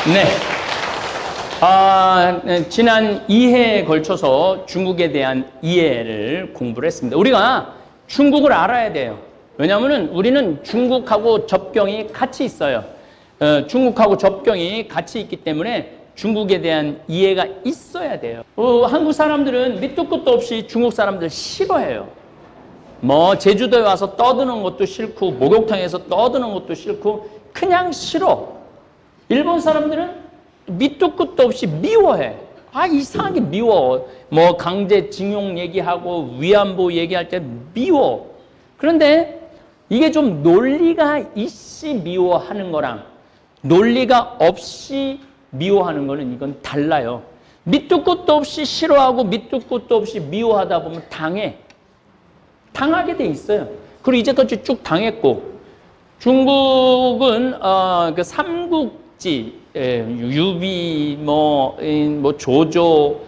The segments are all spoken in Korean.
네. 지난 2회에 걸쳐서 중국에 대한 이해를 공부를 했습니다. 우리가 중국을 알아야 돼요. 왜냐하면 우리는 중국하고 접경이 같이 있어요. 중국하고 접경이 같이 있기 때문에 중국에 대한 이해가 있어야 돼요. 한국 사람들은 밑도 끝도 없이 중국 사람들 싫어해요. 뭐 제주도에 와서 떠드는 것도 싫고 목욕탕에서 떠드는 것도 싫고 그냥 싫어. 일본 사람들은 밑도 끝도 없이 미워해. 이상하게 미워. 뭐 강제징용 얘기하고 위안부 얘기할 때 미워. 그런데 이게 좀 논리가 있이 미워하는 거랑 논리가 없이 미워하는 거는 이건 달라요. 밑도 끝도 없이 싫어하고 밑도 끝도 없이 미워하다 보면 당하게 돼 있어요. 그리고 이제까지 쭉 당했고, 중국은 그 삼국지, 유비, 조조,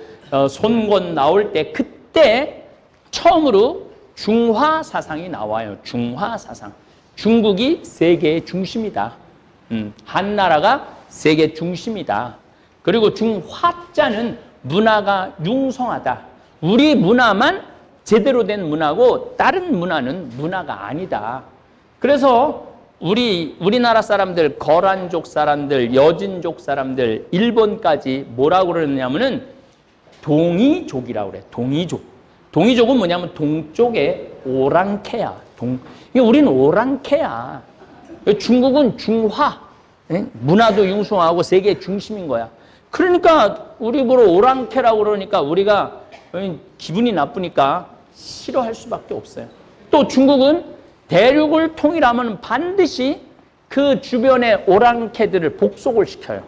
손권 나올 때 그때 처음으로 중화 사상이 나와요. 중화 사상. 중국이 세계의 중심이다. 한나라가 세계 중심이다. 그리고 중화자는 문화가 융성하다. 우리 문화만 제대로 된 문화고 다른 문화는 문화가 아니다. 그래서 우리나라 사람들, 거란족 사람들, 여진족 사람들, 일본까지 뭐라고 그러냐면은 동이족이라고 그래. 동이족. 동이족은 뭐냐면 동쪽의 오랑캐야. 우리는 오랑캐야. 중국은 중화. 문화도 융성하고 세계 중심인 거야. 그러니까 우리 보러 오랑캐라고 그러니까 우리가 기분이 나쁘니까 싫어할 수밖에 없어요. 또 중국은 대륙을 통일하면 반드시 그 주변의 오랑캐들을 복속을 시켜요.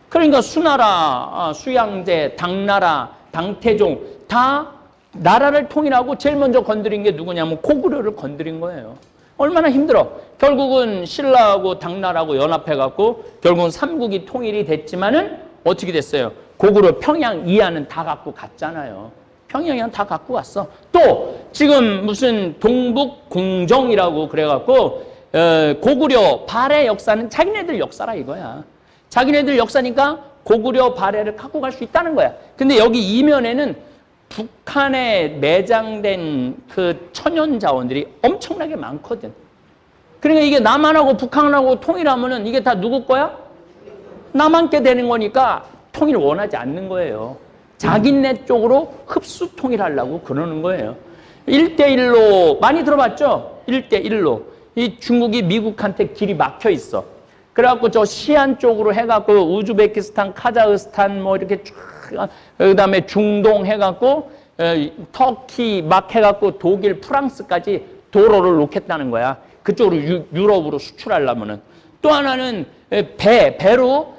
그러니까 수나라, 수양제, 당나라, 당태종 다 나라를 통일하고 제일 먼저 건드린 게 누구냐면 고구려를 건드린 거예요. 얼마나 힘들어. 결국은 신라하고 당나라하고 연합해갖고 결국은 삼국이 통일이 됐지만은 어떻게 됐어요? 고구려 평양 이하는 다 갖고 갔잖아요. 평양이랑 다 갖고 왔어. 또 지금 무슨 동북 공정이라고 그래갖고 고구려 발해 역사는 자기네들 역사라 이거야. 자기네들 역사니까 고구려 발해를 갖고 갈 수 있다는 거야. 근데 여기 이면에는 북한에 매장된 그 천연 자원들이 엄청나게 많거든. 그러니까 이게 남한하고 북한하고 통일하면은 이게 다 누구 거야? 남한께 되는 거니까 통일 원하지 않는 거예요. 자기네 쪽으로 흡수 통일하려고 그러는 거예요. 1대1로 많이 들어봤죠? 1대1로. 이 중국이 미국한테 길이 막혀 있어. 그래갖고 저 시안 쪽으로 해갖고 우즈베키스탄, 카자흐스탄 뭐 이렇게 쭉, 그다음에 중동 해갖고 터키 막 해갖고 독일, 프랑스까지 도로를 놓겠다는 거야. 그쪽으로 유럽으로 수출하려면은. 또 하나는 배로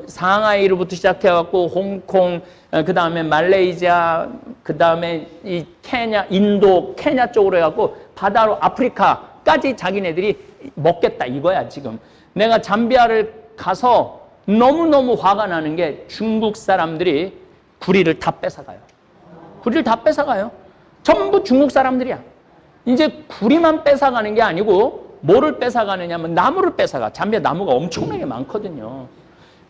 상하이로부터 시작해갖고 홍콩, 그 다음에 말레이시아, 그 다음에 이 케냐, 인도, 케냐 쪽으로 해갖고 바다로 아프리카까지 자기네들이 먹겠다 이거야 지금. 내가 잠비아를 가서 너무너무 화가 나는 게 중국 사람들이 구리를 다 뺏어가요. 구리를 다 뺏어가요. 전부 중국 사람들이야. 이제 구리만 뺏어가는 게 아니고 뭐를 뺏어가느냐면 나무를 뺏어가. 잠비아 나무가 엄청나게 많거든요.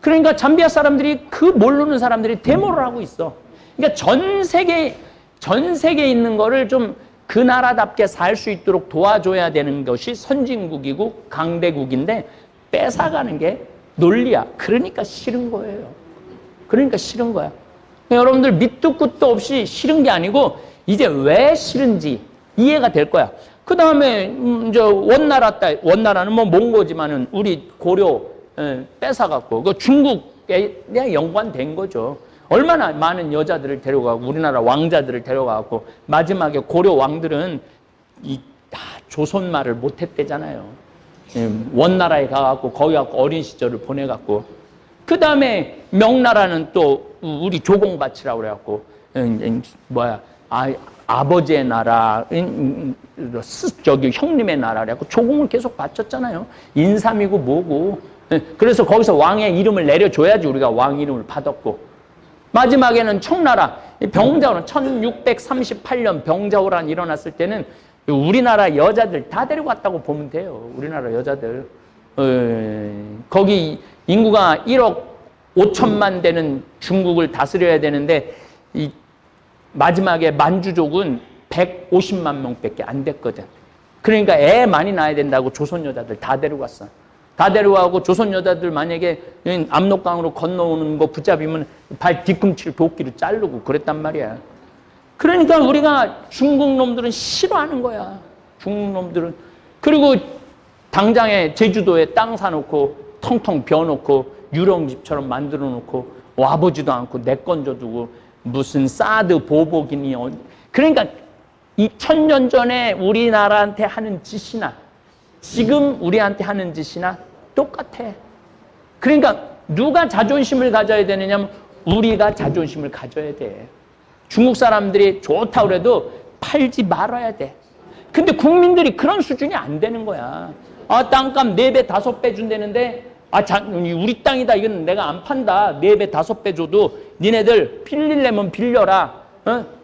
그러니까 잠비아 사람들이 그 모르는 사람들이 데모를 하고 있어. 그러니까 전 세계에 있는 거를 좀 그 나라답게 살 수 있도록 도와줘야 되는 것이 선진국이고 강대국인데 뺏어가는 게 논리야. 그러니까 싫은 거예요. 그러니까 싫은 거야. 그러니까 여러분들 밑도 끝도 없이 싫은 게 아니고 이제 왜 싫은지 이해가 될 거야. 그 다음에 원나라는 뭐 몽고지만은 우리 고려 뺏어갖고 그 중국에 연관된 거죠. 얼마나 많은 여자들을 데려가고 우리나라 왕자들을 데려가고 마지막에 고려 왕들은 조선말을 못했대잖아요. 원나라에 가갖고 거기 갖고 어린 시절을 보내갖고 그 다음에 명나라는 또 우리 조공바치라고 그래갖고 아버지의 나라, 형님의 나라 그래갖고 조공을 계속 바쳤잖아요. 인삼이고 뭐고. 그래서 거기서 왕의 이름을 내려줘야지 우리가 왕 이름을 받았고. 마지막에는 청나라, 병자호란 1638년 병자호란이 일어났을 때는 우리나라 여자들 다 데려갔다고 보면 돼요. 우리나라 여자들. 거기 인구가 1억 5천만 되는 중국을 다스려야 되는데 이 마지막에 만주족은 150만 명밖에 안 됐거든. 그러니까 애 많이 낳아야 된다고 조선 여자들 다 데려갔어. 다 데려가고 조선 여자들 만약에 압록강으로 건너오는 거 붙잡으면 발 뒤꿈치를 도끼로 자르고 그랬단 말이야. 그러니까 우리가 중국 놈들은 싫어하는 거야. 중국 놈들은. 그리고 당장에 제주도에 땅 사놓고 텅텅 비워놓고 유령집처럼 만들어 놓고 와보지도 않고 내 건 줘두고 무슨 사드 보복이니. 그러니까 2000년 전에 우리나라한테 하는 짓이나 지금 우리한테 하는 짓이나 똑같아. 그러니까 누가 자존심을 가져야 되느냐면 우리가 자존심을 가져야 돼. 중국 사람들이 좋다고 그래도 팔지 말아야 돼. 근데 국민들이 그런 수준이 안 되는 거야. 아, 땅값 4배, 5배 준다는데 우리 땅이다. 이건 내가 안 판다. 4배, 5배 줘도 니네들 빌리려면 빌려라.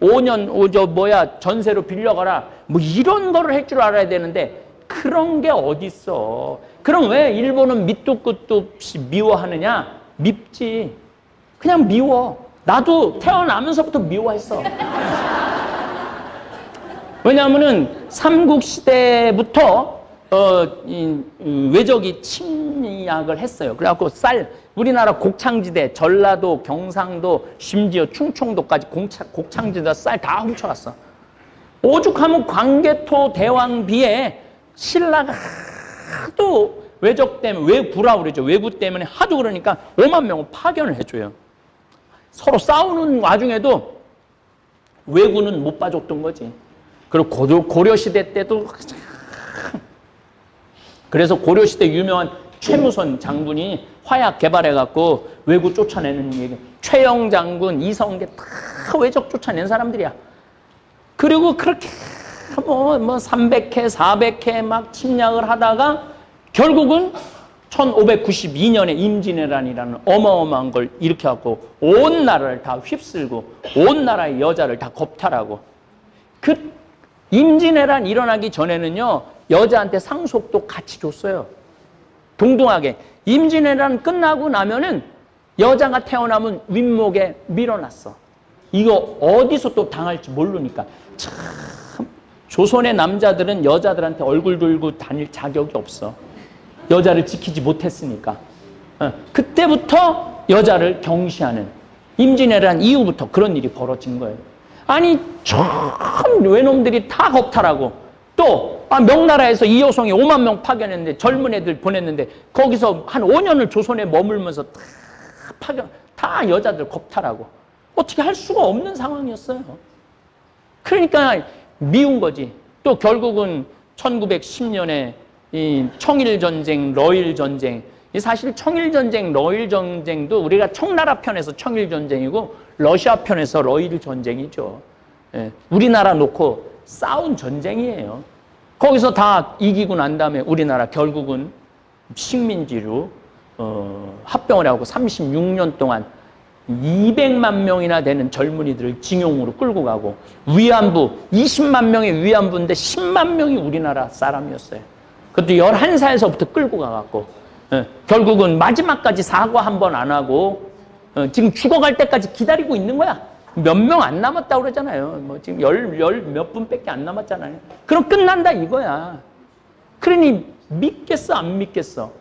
5년, 전세로 빌려가라. 뭐 이런 거를 할 줄 알아야 되는데 그런 게 어딨어. 그럼 왜 일본은 밑도 끝도 없이 미워하느냐? 밉지. 그냥 미워. 나도 태어나면서부터 미워했어. 왜냐하면은 삼국시대부터 외적이 침략을 했어요. 그래갖고 우리나라 곡창지대, 전라도, 경상도, 심지어 충청도까지 곡창지대 쌀 다 훔쳐갔어. 오죽하면 광개토 대왕비에 신라가 하도 외적 때문에, 외구라고 그러죠. 외구 때문에 하도 그러니까 5만 명을 파견을 해줘요. 서로 싸우는 와중에도 외구는 못 봐줬던 거지. 그리고 고려시대 때도 그래서 고려시대 유명한 최무선 장군이 화약 개발해갖고 외구 쫓아내는 얘기. 최영 장군, 이성계 다 외적 쫓아낸 사람들이야. 그리고 그렇게 뭐 300회, 400회 막 침략을 하다가 결국은 1592년에 임진왜란이라는 어마어마한 걸 일으켜갖고 온 나라를 다 휩쓸고 온 나라의 여자를 다 겁탈하고. 그 임진왜란 일어나기 전에는요 여자한테 상속도 같이 줬어요. 동등하게. 임진왜란 끝나고 나면은 여자가 태어나면 윗목에 밀어놨어. 이거 어디서 또 당할지 모르니까. 참 조선의 남자들은 여자들한테 얼굴 들고 다닐 자격이 없어. 여자를 지키지 못했으니까. 그때부터 여자를 경시하는, 임진왜란 이후부터 그런 일이 벌어진 거예요. 아니 참 외놈들이 다 겁탈하고 또 명나라에서 이효성이 5만 명 파견했는데 젊은 애들 보냈는데 거기서 한 5년을 조선에 머물면서 다 여자들 겁탈하고 어떻게 할 수가 없는 상황이었어요. 그러니까 미운 거지. 또 결국은 1910년에 이 청일전쟁, 러일전쟁. 사실 청일전쟁, 러일전쟁도 우리가 청나라 편에서 청일전쟁이고 러시아 편에서 러일전쟁이죠. 예, 우리나라 놓고 싸운 전쟁이에요. 거기서 다 이기고 난 다음에 우리나라 결국은 식민지로 합병을 하고 36년 동안 200만 명이나 되는 젊은이들을 징용으로 끌고 가고 위안부 20만 명의 위안부인데 10만 명이 우리나라 사람이었어요. 그것도 11살에서부터 끌고 가갖고 결국은 마지막까지 사과 한 번 안 하고 지금 죽어갈 때까지 기다리고 있는 거야. 몇 명 안 남았다고 그러잖아요. 뭐 지금 열 몇 분밖에 안 남았잖아요. 그럼 끝난다 이거야. 그러니 믿겠어 안 믿겠어?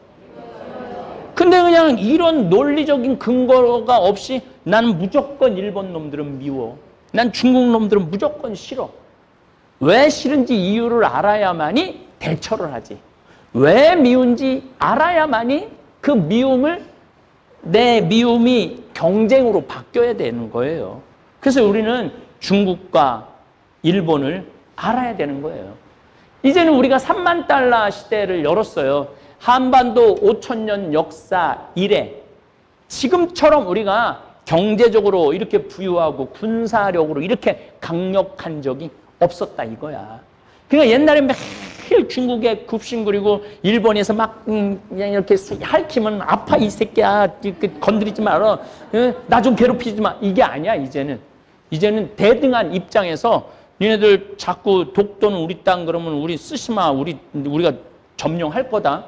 근데 그냥 이런 논리적인 근거가 없이 나는 무조건 일본 놈들은 미워. 난 중국 놈들은 무조건 싫어. 왜 싫은지 이유를 알아야만이 대처를 하지. 왜 미운지 알아야만이 그 미움을 내 미움이 경쟁으로 바뀌어야 되는 거예요. 그래서 우리는 중국과 일본을 알아야 되는 거예요. 이제는 우리가 3만 달러 시대를 열었어요. 한반도 5,000년 역사 이래 지금처럼 우리가 경제적으로 이렇게 부유하고 군사력으로 이렇게 강력한 적이 없었다 이거야. 그러니까 옛날에 매일 중국에 굽신거리고 일본에서 막 그냥 이렇게 핥히면 아파 이 새끼야 건드리지 마라 나 좀 괴롭히지 마 이게 아니야. 이제는 대등한 입장에서 니네들 자꾸 독도는 우리 땅 그러면 우리 쓰시마 우리가 점령할 거다.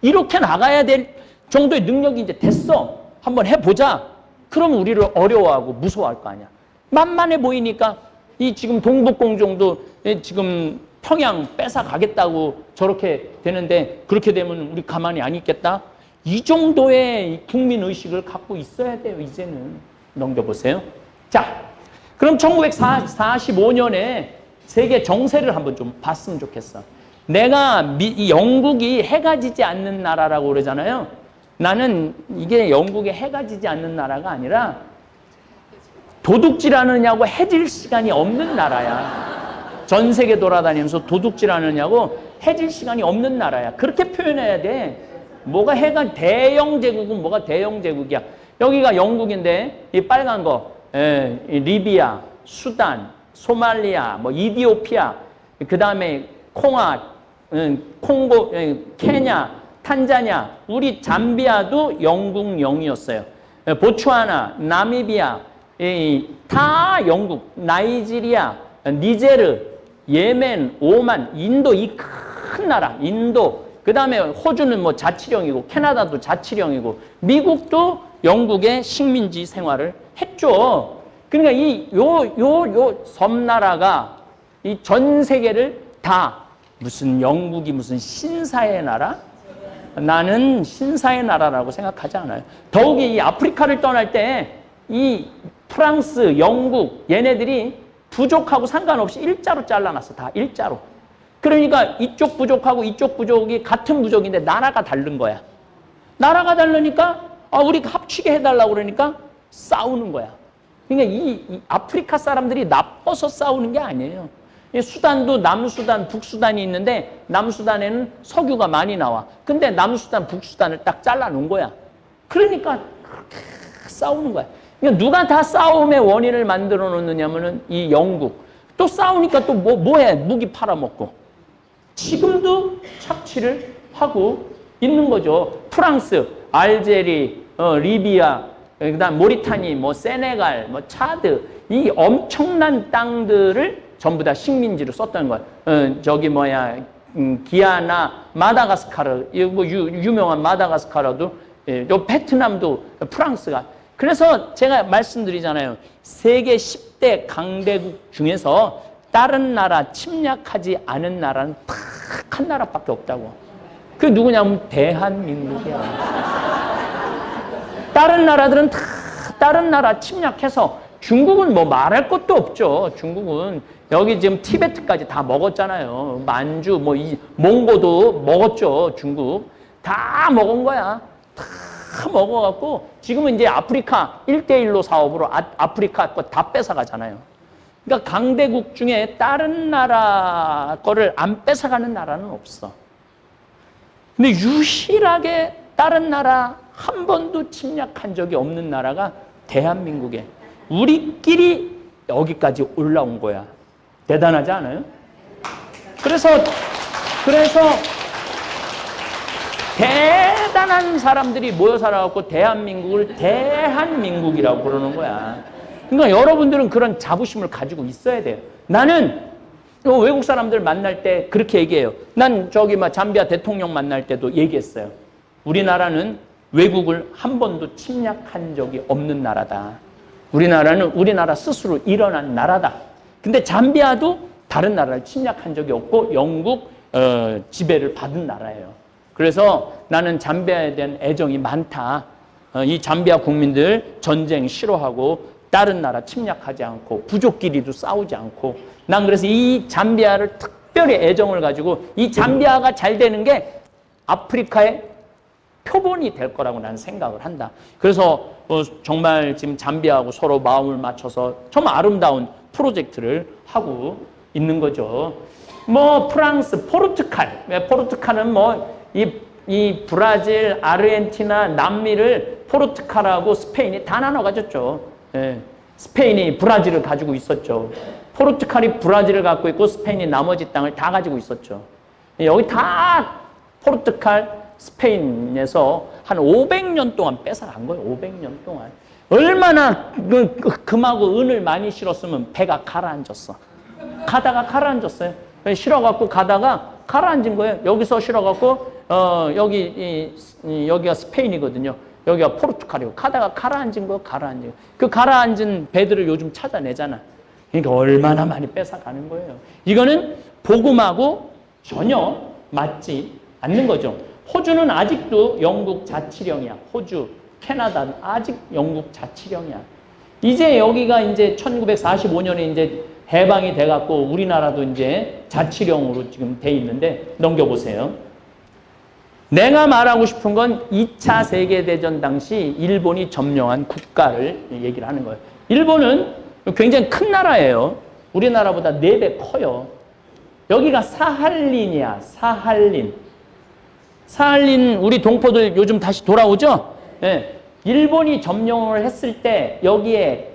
이렇게 나가야 될 정도의 능력이 이제 됐어. 한번 해보자. 그럼 우리를 어려워하고 무서워할 거 아니야. 만만해 보이니까 이 지금 동북공정도 지금 평양 뺏어가겠다고 저렇게 되는데 그렇게 되면 우리 가만히 안 있겠다? 이 정도의 국민의식을 갖고 있어야 돼요, 이제는. 넘겨보세요. 자, 그럼 1945년에 세계 정세를 한번 좀 봤으면 좋겠어. 내가 영국이 해가 지지 않는 나라라고 그러잖아요. 나는 이게 영국에 해가 지지 않는 나라가 아니라 도둑질하느냐고 해질 시간이 없는 나라야. 전 세계 돌아다니면서 도둑질하느냐고 해질 시간이 없는 나라야. 그렇게 표현해야 돼. 뭐가 해가 대영 제국은 뭐가 대영 제국이야. 여기가 영국인데 이 빨간 거 리비아, 수단, 소말리아, 뭐 이디오피아, 그 다음에 콩아, 콩고, 케냐, 탄자니아, 우리 잠비아도 영국령이었어요. 보츠와나, 나미비아, 다 영국, 나이지리아, 니제르, 예멘, 오만, 인도, 이 큰 나라, 인도, 그 다음에 호주는 뭐 자치령이고, 캐나다도 자치령이고, 미국도 영국의 식민지 생활을 했죠. 그러니까 요 섬나라가 이 전 세계를 다 무슨 영국이 무슨 신사의 나라? 나는 신사의 나라라고 생각하지 않아요. 더욱이 이 아프리카를 떠날 때 이 프랑스, 영국 얘네들이 부족하고 상관없이 일자로 잘라놨어. 다 일자로. 그러니까 이쪽 부족하고 이쪽 부족이 같은 부족인데 나라가 다른 거야. 나라가 다르니까 우리 합치게 해달라고 그러니까 싸우는 거야. 그러니까 이 아프리카 사람들이 나빠서 싸우는 게 아니에요. 수단도 남수단, 북수단이 있는데 남수단에는 석유가 많이 나와. 근데 남수단, 북수단을 딱 잘라놓은 거야. 그러니까 그렇게 싸우는 거야. 그러니까 누가 다 싸움의 원인을 만들어 놓느냐면은 이 영국. 또 싸우니까 또 뭐해? 무기 팔아먹고. 지금도 착취를 하고 있는 거죠. 프랑스, 알제리, 리비아, 그다음 모리타니, 뭐 세네갈, 뭐 차드, 이 엄청난 땅들을 전부 다 식민지로 썼던 거예요. 저기 뭐야, 기아나, 마다가스카르, 뭐 유명한 마다가스카르도, 요 베트남도 프랑스가. 그래서 제가 말씀드리잖아요. 세계 10대 강대국 중에서 다른 나라 침략하지 않은 나라는 딱 한 나라밖에 없다고. 그게 누구냐면 대한민국이야. 다른 나라들은 다 다른 나라 침략해서 중국은 뭐 말할 것도 없죠. 중국은 여기 지금 티베트까지 다 먹었잖아요. 만주, 뭐 몽고도 먹었죠. 중국 다 먹은 거야. 다 먹어갖고 지금은 이제 아프리카 1대1로 사업으로 아프리카 거 다 뺏어가잖아요. 그러니까 강대국 중에 다른 나라 거를 안 뺏어가는 나라는 없어. 근데 유일하게 다른 나라 한 번도 침략한 적이 없는 나라가 대한민국에 우리끼리 여기까지 올라온 거야. 대단하지 않아요? 그래서 대단한 사람들이 모여 살아갖고 대한민국을 대한민국이라고 그러는 거야. 그러니까 여러분들은 그런 자부심을 가지고 있어야 돼요. 나는 외국 사람들 만날 때 그렇게 얘기해요. 난 저기 잠비아 대통령 만날 때도 얘기했어요. 우리나라는 외국을 한 번도 침략한 적이 없는 나라다. 우리나라는 우리나라 스스로 일어난 나라다. 근데 잠비아도 다른 나라를 침략한 적이 없고 영국 지배를 받은 나라예요. 그래서 나는 잠비아에 대한 애정이 많다. 이 잠비아 국민들 전쟁 싫어하고 다른 나라 침략하지 않고 부족끼리도 싸우지 않고 난 그래서 이 잠비아를 특별히 애정을 가지고 이 잠비아가 잘 되는 게 아프리카의 표본이 될 거라고 나는 생각을 한다. 그래서 정말 지금 잠비아하고 서로 마음을 맞춰서 정말 아름다운 프로젝트를 하고 있는 거죠. 뭐 프랑스, 포르투갈은 뭐 이 브라질, 아르헨티나, 남미를 포르투갈하고 스페인이 다 나눠 가졌죠. 예. 스페인이 브라질을 가지고 있었죠. 포르투갈이 브라질을 갖고 있고 스페인이 나머지 땅을 다 가지고 있었죠. 여기 다 포르투갈, 스페인에서 한 500년 동안 뺏어간 거예요. 500년 동안. 얼마나 금하고 은을 많이 실었으면 배가 가라앉았어. 가다가 가라앉았어요. 실어갖고 가다가 가라앉은 거예요. 여기서 실어갖고 여기가 스페인이거든요. 여기가 포르투갈이고 가다가 가라앉은 거 가라앉은 거. 그 가라앉은 배들을 요즘 찾아내잖아. 그러니까 얼마나 많이 뺏어가는 거예요. 이거는 복음하고 전혀 맞지 않는 거죠. 호주는 아직도 영국 자치령이야. 호주, 캐나다는 아직 영국 자치령이야. 이제 여기가 이제 1945년에 이제 해방이 돼갖고 우리나라도 이제 자치령으로 지금 돼 있는데 넘겨보세요. 내가 말하고 싶은 건 2차 세계대전 당시 일본이 점령한 국가를 얘기를 하는 거예요. 일본은 굉장히 큰 나라예요. 우리나라보다 4배 커요. 여기가 사할린이야. 사할린. 사할린 우리 동포들 요즘 다시 돌아오죠? 네. 일본이 점령을 했을 때 여기에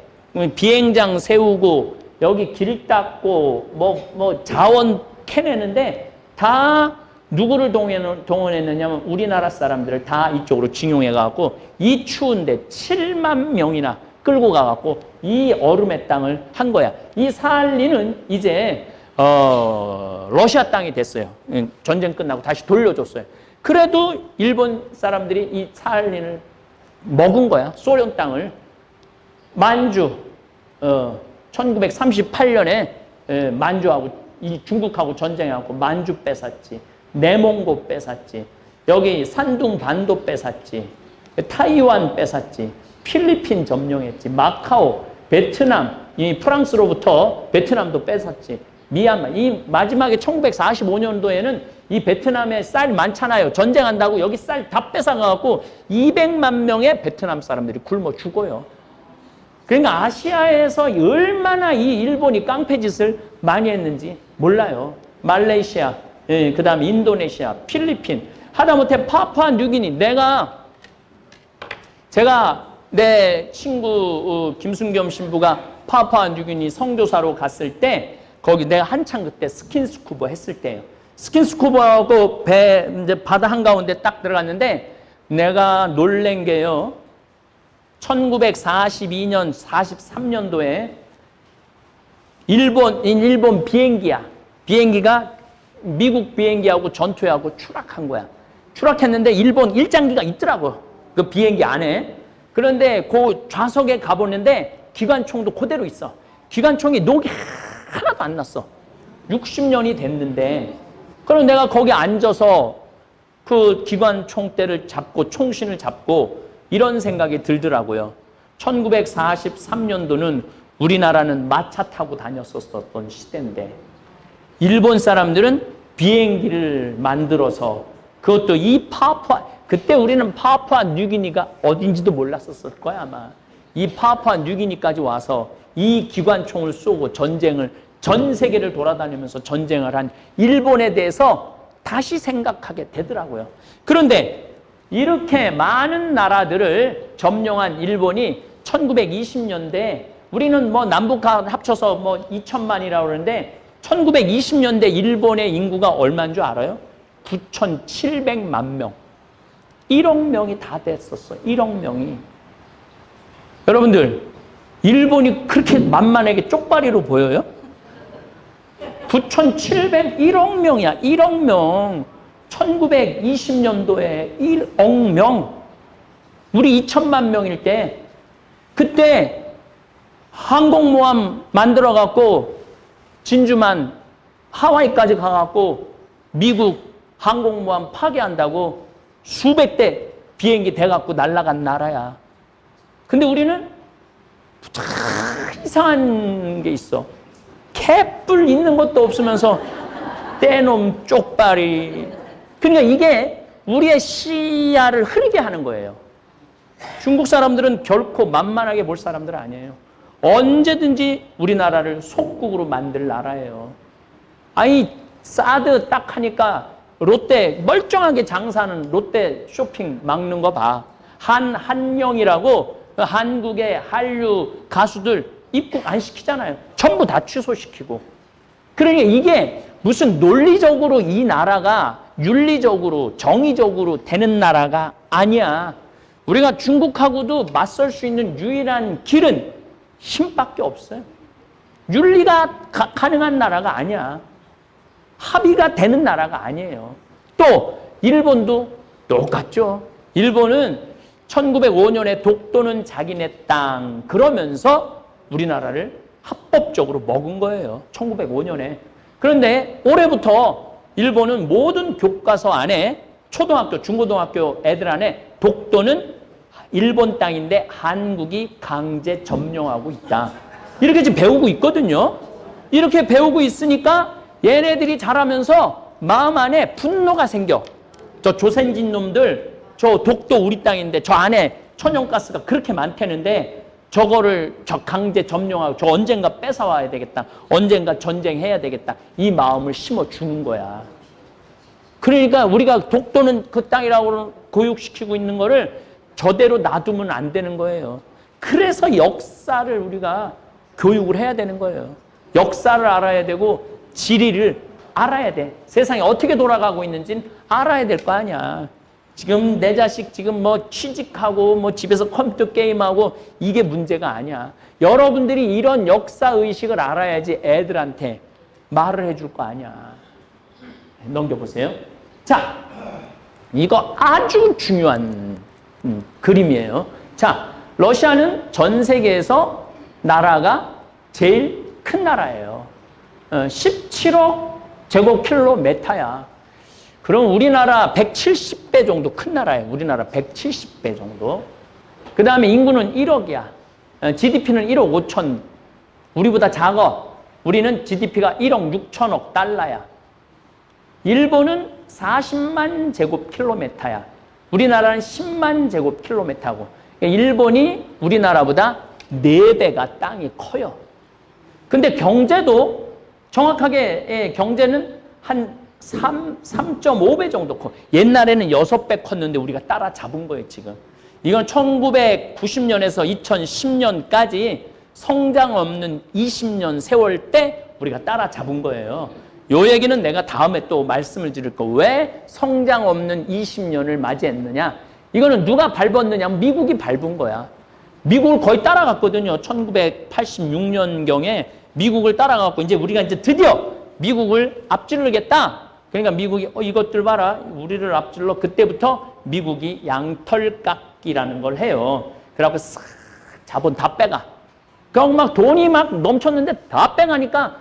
비행장 세우고 여기 길 닦고 뭐 자원 캐내는데 다 누구를 동원했느냐면 우리나라 사람들을 다 이쪽으로 징용해갖고 이 추운데 7만 명이나 끌고 가갖고 이 얼음의 땅을 한 거야. 이 사할린은 이제 러시아 땅이 됐어요. 전쟁 끝나고 다시 돌려줬어요. 그래도 일본 사람들이 이 사할린을 먹은 거야. 소련 땅을. 만주 1938년에 만주하고 이 중국하고 전쟁해갖고 만주 뺏었지. 내몽고 뺏었지. 여기 산둥 반도 뺏었지. 타이완 뺏었지. 필리핀 점령했지. 마카오, 베트남, 이 프랑스로부터 베트남도 뺏었지. 미얀마. 이 마지막에 1945년도에는 이 베트남에 쌀 많잖아요. 전쟁한다고 여기 쌀 다 뺏어가갖고 200만 명의 베트남 사람들이 굶어 죽어요. 그러니까 아시아에서 얼마나 이 일본이 깡패짓을 많이 했는지 몰라요. 말레이시아, 그 다음에 인도네시아, 필리핀, 하다못해 파푸아 뉴기니. 제가 내 친구 김순겸 신부가 파푸아 뉴기니 선교사로 갔을 때 거기 내가 한창 그때 스킨스쿠버 했을 때예요. 스킨스쿠버하고 배 이제 바다 한가운데 딱 들어갔는데 내가 놀란 게요. 1942년, 43년도에 일본 비행기야. 비행기가 미국 비행기하고 전투해하고 추락한 거야. 추락했는데 일본 일장기가 있더라고. 그 비행기 안에. 그런데 그 좌석에 가보는데 기관총도 그대로 있어. 기관총이 녹이 하나도 안 났어. 60년이 됐는데. 그럼 내가 거기 앉아서 그 기관총대를 잡고 총신을 잡고 이런 생각이 들더라고요. 1943년도는 우리나라는 마차 타고 다녔었던 시대인데 일본 사람들은 비행기를 만들어서 그것도 이 파푸아, 그때 우리는 파푸아 뉴기니가 어딘지도 몰랐었을 거야 아마. 이 파푸아 뉴기니까지 와서 이 기관총을 쏘고 전쟁을 전 세계를 돌아다니면서 전쟁을 한 일본에 대해서 다시 생각하게 되더라고요. 그런데 이렇게 많은 나라들을 점령한 일본이 1920년대 우리는 뭐 남북한 합쳐서 뭐 2천만이라고 그러는데 1920년대 일본의 인구가 얼마인 줄 알아요? 9,700만 명. 1억 명이 다 됐었어. 1억 명이. 여러분들 일본이 그렇게 만만하게 쪽발이로 보여요? 9,701억 명이야. 1억 명. 1920년도에 1억 명. 우리 2천만 명일 때 그때 항공모함 만들어갖고 진주만 하와이까지 가갖고 미국 항공모함 파괴한다고 수백 대 비행기 대갖고 날아간 나라야. 근데 우리는 참 이상한 게 있어. 개뿔 있는 것도 없으면서 떼놈 쪽발이. 그러니까 이게 우리의 시야를 흐리게 하는 거예요. 중국 사람들은 결코 만만하게 볼 사람들 아니에요. 언제든지 우리나라를 속국으로 만들 나라예요. 아니 사드 딱 하니까 롯데 멀쩡하게 장사하는 롯데 쇼핑 막는 거 봐. 한영이라고 한국의 한류 가수들 입국 안 시키잖아요. 전부 다 취소시키고. 그러니까 이게 무슨 논리적으로 이 나라가 윤리적으로 정의적으로 되는 나라가 아니야. 우리가 중국하고도 맞설 수 있는 유일한 길은 힘밖에 없어요. 윤리가 가능한 나라가 아니야. 합의가 되는 나라가 아니에요. 또 일본도 똑같죠. 일본은 1905년에 독도는 자기네 땅 그러면서 우리나라를 합법적으로 먹은 거예요. 1905년에. 그런데 올해부터 일본은 모든 교과서 안에 초등학교, 중고등학교 애들 안에 독도는 일본 땅인데 한국이 강제 점령하고 있다. 이렇게 지금 배우고 있거든요. 이렇게 배우고 있으니까 얘네들이 자라면서 마음 안에 분노가 생겨. 저 조선진 놈들, 저 독도 우리 땅인데 저 안에 천연가스가 그렇게 많다는데 저거를 저 강제 점령하고 저 언젠가 뺏어와야 되겠다. 언젠가 전쟁해야 되겠다. 이 마음을 심어주는 거야. 그러니까 우리가 독도는 그 땅이라고 교육시키고 있는 거를 저대로 놔두면 안 되는 거예요. 그래서 역사를 우리가 교육을 해야 되는 거예요. 역사를 알아야 되고 지리를 알아야 돼. 세상이 어떻게 돌아가고 있는지는 알아야 될 거 아니야. 지금 내 자식 지금 뭐 취직하고 뭐 집에서 컴퓨터 게임하고 이게 문제가 아니야. 여러분들이 이런 역사의식을 알아야지 애들한테 말을 해줄 거 아니야. 넘겨보세요. 자, 이거 아주 중요한 그림이에요. 자, 러시아는 전 세계에서 나라가 제일 큰 나라예요. 17억 제곱킬로미터야. 그럼 우리나라 170배 정도 큰 나라예요. 우리나라 170배 정도. 그 다음에 인구는 1억이야. GDP는 1억 5천. 우리보다 작아. 우리는 GDP가 1억 6천억 달러야. 일본은 40만 제곱킬로미터야. 우리나라는 10만 제곱킬로미터고. 일본이 우리나라보다 4배가 땅이 커요. 근데 경제도 정확하게 경제는 한 3.5배 정도 커. 옛날에는 6배 컸는데 우리가 따라잡은 거예요, 지금. 이건 1990년에서 2010년까지 성장 없는 20년 세월 때 우리가 따라잡은 거예요. 요 얘기는 내가 다음에 또 말씀을 드릴 거. 왜 성장 없는 20년을 맞이했느냐? 이거는 누가 밟았느냐? 미국이 밟은 거야. 미국을 거의 따라갔거든요. 1986년경에 미국을 따라갔고 이제 우리가 이제 드디어 미국을 앞지르겠다. 그러니까 미국이 이것들 봐라. 우리를 앞질러. 그때부터 미국이 양털깎기라는 걸 해요. 그래갖고 싹 자본 다 빼가. 그러고 막 돈이 막 넘쳤는데 다 빼가니까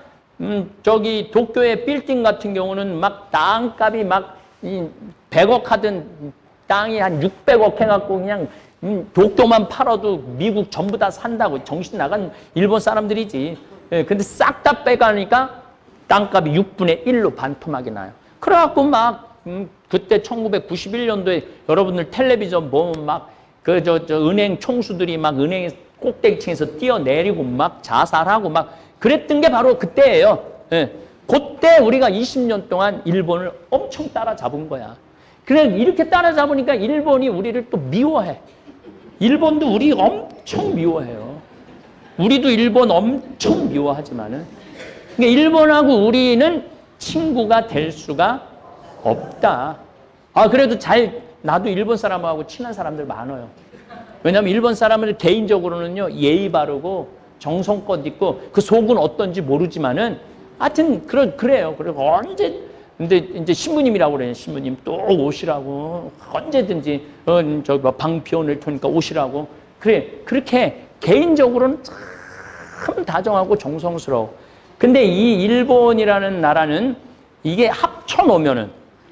저기 도쿄의 빌딩 같은 경우는 막 땅값이 막 100억 하던 땅이 한 600억 해갖고 그냥 도쿄만 팔아도 미국 전부 다 산다고 정신 나간 일본 사람들이지. 예, 근데 싹 다 빼가니까 땅값이 6분의 1로 반토막이 나요. 그래갖고 막 그때 1991년도에 여러분들 텔레비전 보면 막 그 은행 총수들이 막 은행 꼭대기층에서 뛰어내리고 막 자살하고 막 그랬던 게 바로 그때예요. 예. 그때 우리가 20년 동안 일본을 엄청 따라잡은 거야. 그래 이렇게 따라잡으니까 일본이 우리를 또 미워해. 일본도 우리 엄청 미워해요. 우리도 일본 엄청 미워하지만은 그러니까 일본하고 우리는 친구가 될 수가 없다. 아 그래도 나도 일본 사람하고 친한 사람들 많아요. 왜냐하면 일본 사람은 개인적으로는요 예의 바르고 정성껏 있고 그 속은 어떤지 모르지만은 하여튼 그래요. 그리고 언제 근데 이제 신부님이라고 그래요. 신부님 또 오시라고 언제든지 저기 방 비워낼 테니까 오시라고 그래 그렇게 개인적으로는 참 다정하고 정성스러워. 근데 이 일본이라는 나라는 이게 합쳐놓으면은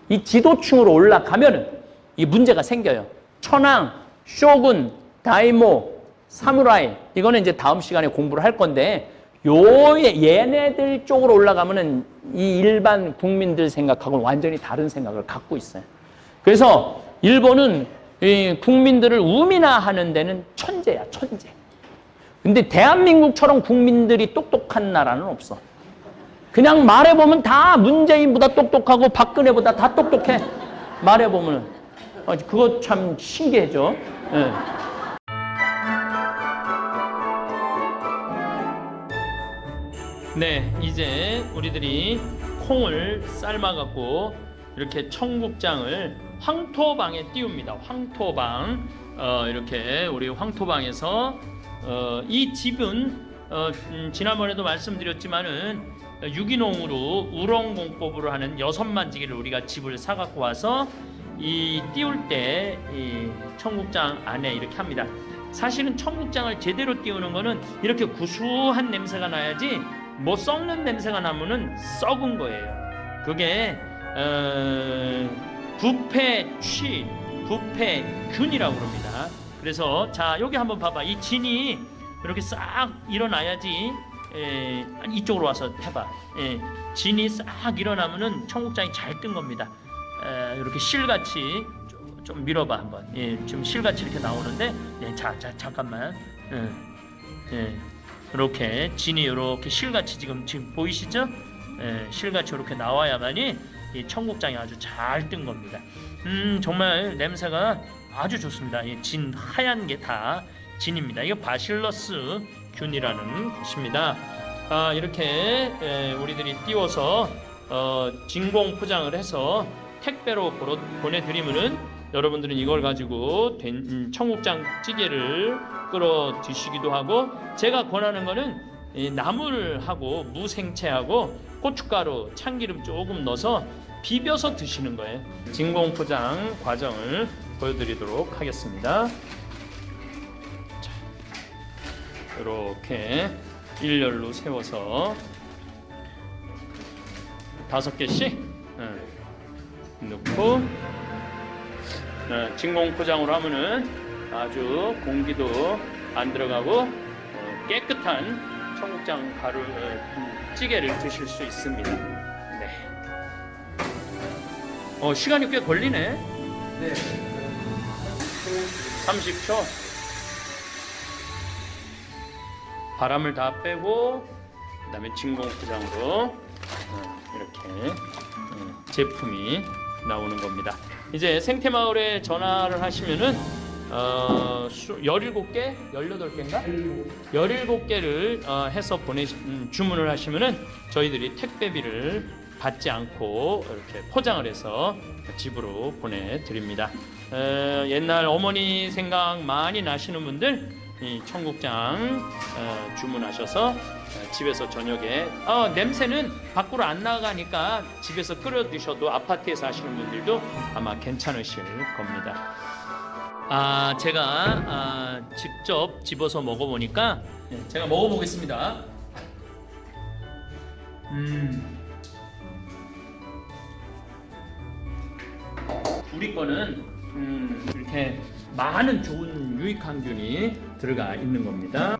이 지도층으로 올라가면은 이 문제가 생겨요. 천황, 쇼군, 다이모, 사무라이 이거는 이제 다음 시간에 공부를 할 건데 얘네들 쪽으로 올라가면은 이 일반 국민들 생각하고는 완전히 다른 생각을 갖고 있어요. 그래서 일본은 이 국민들을 우민화하는 데는 천재야, 천재. 근데 대한민국처럼 국민들이 똑똑한 나라는 없어. 그냥 말해보면 다 문재인보다 똑똑하고 박근혜보다 다 똑똑해. 말해보면 그거 참 신기해져. 네. 네, 이제 우리들이 콩을 삶아갖고 이렇게 청국장을 황토방에 띄웁니다. 황토방. 이렇게 우리 황토방에서 이 집은 지난번에도 말씀드렸지만은 유기농으로 우렁공법으로 하는 6만지기를 우리가 집을 사갖고 와서 이 띄울 때 이 청국장 안에 이렇게 합니다. 사실은 청국장을 제대로 띄우는 거는 이렇게 구수한 냄새가 나야지 뭐 썩는 냄새가 나면은 썩은 거예요. 그게 부패취, 부패균이라고 그럽니다. 그래서 자 여기 한번 봐봐. 이 진이 이렇게 싹 일어나야지. 이쪽으로 와서 해봐. 진이 싹 일어나면은 청국장이 잘 뜬 겁니다. 이렇게 실같이 좀 밀어봐 한번. 지금 실같이 이렇게 나오는데, 자 잠깐만. 이렇게 진이 이렇게 실같이 지금 보이시죠? 실같이 이렇게 나와야만이 이 청국장이 아주 잘 뜬 겁니다. 정말 냄새가 아주 좋습니다. 이 진 하얀 게 다 진입니다. 이거 바실러스 균이라는 것입니다. 이렇게 우리들이 띄워서 진공 포장을 해서 택배로 보내드리면은 여러분들은 이걸 가지고 된 청국장 찌개를 끓여 드시기도 하고, 제가 권하는 거는 나물하고 무생채하고 고춧가루, 참기름 조금 넣어서 비벼서 드시는 거예요. 진공 포장 과정을 보여드리도록 하겠습니다. 자, 이렇게 일렬로 세워서 5개씩 넣고, 진공 포장으로 하면은 아주 공기도 안 들어가고 깨끗한 청국장 가루 찌개를 드실 수 있습니다. 네. 시간이 꽤 걸리네. 네. 30초. 바람을 다 빼고 그다음에 진공 포장으로 이렇게 제품이 나오는 겁니다. 이제 생태마을에 전화를 하시면은 17개? 18개인가? 17개를 해서 주문을 하시면은 저희들이 택배비를 받지 않고 이렇게 포장을 해서 집으로 보내드립니다. 옛날 어머니 생각 많이 나시는 분들 이 청국장 주문하셔서 집에서 저녁에 냄새는 밖으로 안 나가니까 집에서 끓여 드셔도 아파트에서 하시는 분들도 아마 괜찮으실 겁니다. 제가 직접 집어서 먹어보니까 제가 먹어보겠습니다. 우리 거는 이렇게 많은 좋은 유익한 균이 들어가 있는 겁니다.